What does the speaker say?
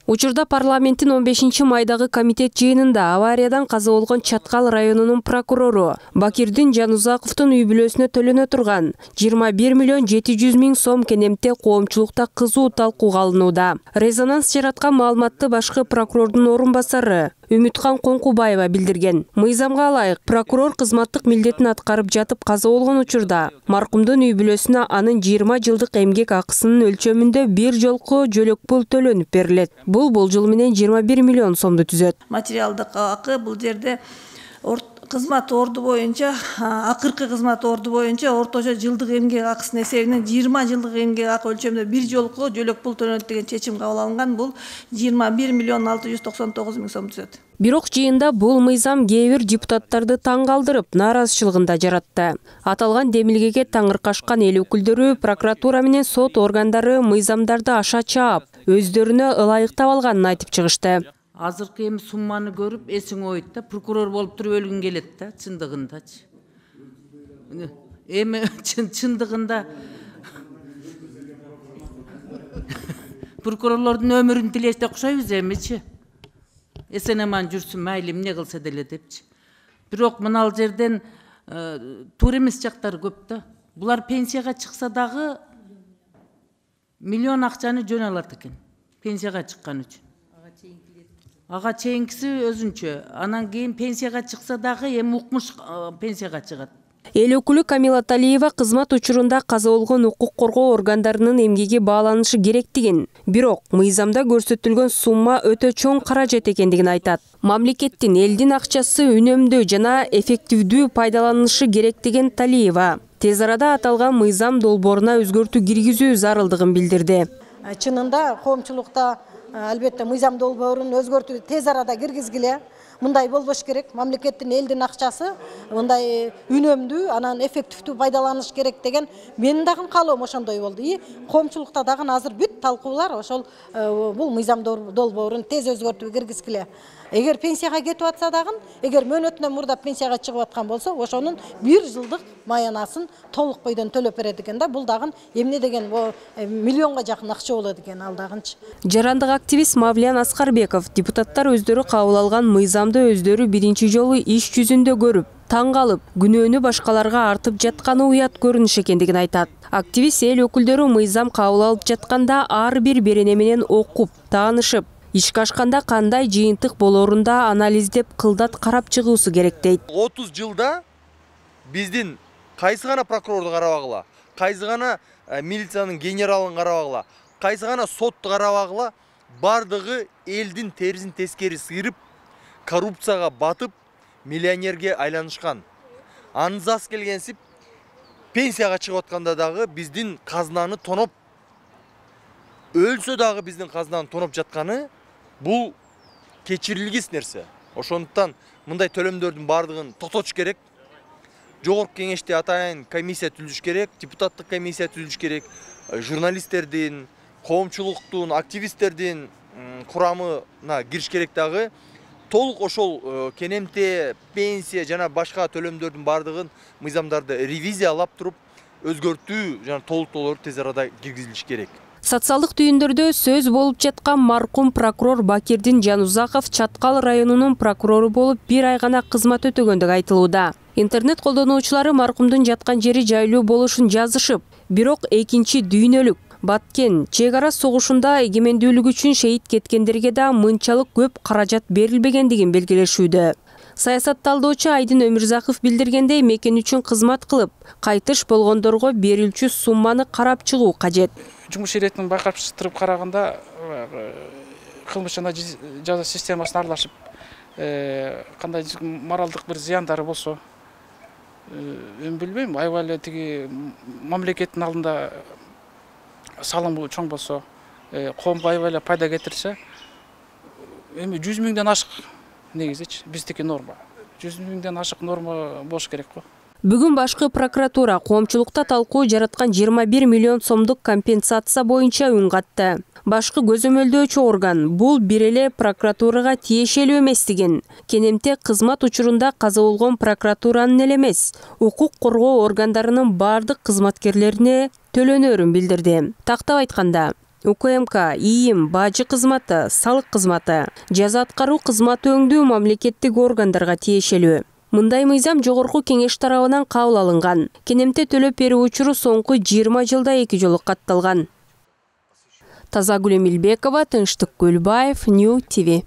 Учурда парламенттин 15-майдагы комитет жыйынында авариядан каза болгон Чаткал районунун прокурору Бакирдин Жанузаковдун үй бүлөсүнө төлөнө турган 21 миллион 700 миң сом кенемте коомчулукта кызуу талкууга алынууда. Резонанс жараткан маалыматты башкы прокурордун орун басары Үмүткан Коңкубаева билдирген. Мыйзамга ылайык, прокурор кызматтык милдетин аткарып жатып каза болгон учурда маркумдун үй бүлөсүнө анын 20 жылдык эмгек акысынын өлчөмүндө бир жолку жөлөк пул төлөнүп берилет. Бул болжол менен 21 миллион сомду түзөт. Материалдык акы бул жерде кызмат орду боюнча, акыркы кызмат орду боюнча орточо жылдык эмгек акысынын эсебинен 20 жылдык эмгек акы өлчөмүндө бир жолку жөлөк пул төлөнөт деген чечим кабыл алынган. Бул 21 миллион 699 миң сом түзөт. Бирок жыйында бул мыйзам кээ бир депутаттарды таң калтырып, нааразычылыгын да жаратты. Аталган демилгеге таңыркашкан эл өкүлдөрү прокуратура менен сот органдары мыйзамдарды аша чаап, өздөрүнө ылайыктап алганын айтып чыгышты. Азыркы эми сумманы көрүп эсиң ойт да, прокурор болуп туруп өлгүң келет да, чындыгындачы. Эми чындыгында прокурорлордун өмүрүн тилеште окшойбуз эмичи. Эсен аман жүрсүн, майли эмне кылса деле депчи. Бирок мынал жерден туура эмес жактары көп да. Булар пенсияга чыкса дагы миллион акчаны жөн алат экен. Пенсияга чыккан үчүн. Ага чейинкиси өзүнчө. Анан кийин пенсияга чыкса дагы эми укмуш пенсияга чыгат. Эл өкүлү Камила Талиева кызмат учурунда каза болгон укук коргоо органдарынын эмгеги бааланышы керектигин, бирок мыйзамда көрсөтүлгөн сумма өтө чоң каражат экендигин айтат. Мамлекеттин элдин акчасы үнөмдүү жана эффективдүү пайдаланышы керек деген Талиева тез арада аталган мыйзам долбооруна өзгөртүү киргизүү зарылдыгын билдирди. Чынында коомчулукта албетте мыйзам долбоорун өзгөртүү тез арада киргизгиле. Мындай болбош керек. Мамлекеттин элдин акчасы мындай үнөмдүү, анан эффективдүү пайдаланыш керек деген менин дагы каалоом ошондой болду. Коомчулукта дагы азыр бүт талкуулар ошол бул мыйзам долбоорун тез өзгөртүү киргизгиле. Эгер пенсияга кетип атса дагы, эгер мөөнөтүнөн мурда пенсияга чыгып аткан болсо, ошонун бир жылдык маянасын толук бойдон төлөп берет экен да. Бул дагы эмне деген миллионго жакын акча болот экен ал дагынчы. Жарандык активист Мавлиян Аскарбеков депутаттар өздөрү кабыл алган мыйзамды өздөрү биринчи жолу иш жүзүндө көрүп, таң калып, күнөөнү башкаларга артып жатканы уят көрүнүш экендигин айтат. Активист эл өкүлдөрү мыйзам кабыл алып жатканда ар бир берене менен окуп, таанышып, ишке ашканда кандай жыйынтык болорунда анализдеп кылдат карап чыгуусу керек дейт. 30 жылда биздин кайсы гана прокурорду карабагыла, кайсы гана милициянын генералын карабагыла, кайсы гана сотту карабагыла, бардыгы элдин терисин тескери сыйрып, коррупцияга батып, миллионерге айланышкан. Анзас келгенсип пенсияга чыгып атканда дагы биздин казнаны тоноп, өлсө дагы биздин казнаны тоноп жатканы бул кечирилгис нерсе. Ошондуктан мындай төлөмдөрдүн бардыгын токтотуш керек. Жогорку кеңеште атайын комиссия түзүлүш керек, депутаттык комиссия түзүлүш керек. Журналисттердин, коомчулуктун, активисттердин курамына кириш керек дагы. Толук ошол кенемте, пенсия жана башка төлөмдөрдүн бардыгын мыйзамдарды ревизиялап туруп, өзгөртүү жана толуктоолор тез арада киргизилиш керек. Социалдык түйүндөрдө сөз болуп жаткан маркум прокурор Бакирдин Жанузаков Чаткал районунун прокурору болуп 1 ай гана кызмат өтөгөндүгү айтылууда. Интернет колдонуучулары маркумдун жаткан жери жайлуу болушун жазышып, бирок экинчи дүйнөлүк Баткен чек ара согушунда эгемендүүлүк үчүн шейит кеткендерге да мынчалык көп каражат берилбегендигин белгилешүүдө. Саясатталдоочу Айдын Өмүрзаков билдиргендей, мекен үчүн кызмат кылып, кайтыш болгондорго берилчү сумманы карап чыгуу кажет. Жумуш иретин байкаштырып караганда, кылмыш жана жаза системасына аралашып, кандай моралдык бир зыяндары болсо, эми билбейм, аябай тиги мамлекеттин алдында салымы чоң болсо, коомго аябай пайда кетирсе, эми 100 миңден ашык негизичи биздики норма. 100 миңден ашык норма болуш керек го. Бүгүн башкы прокуратура коомчулукта талкуу жараткан 21 миллион сомдук компенсация боюнча үн катты. Башкы көзөмөлдөөчү орган бул бир эле прокуратурага тиешелүү эместигин, кенемте кызмат учурунда каза болгон прокуратуранын эле эмес, укук коргоо органдарынын бардык кызматкерлерине төлөнөрүн билдирди. Тактап айтканда, УКМК, ИИМ, бажы кызматы, салык кызматы, жаза аткаруу кызматы өңдүү мамлекеттик органдарга тиешелүү. Мындай мыйзам жогорку кеңеш тарабынан кабыл алынган. Кенемте төлөп берүү учуру соңку 20 жылда 2 жолу катталган. Тазагүл Эмилбекова, Тынчтык Көлбаев, Нью ТВ.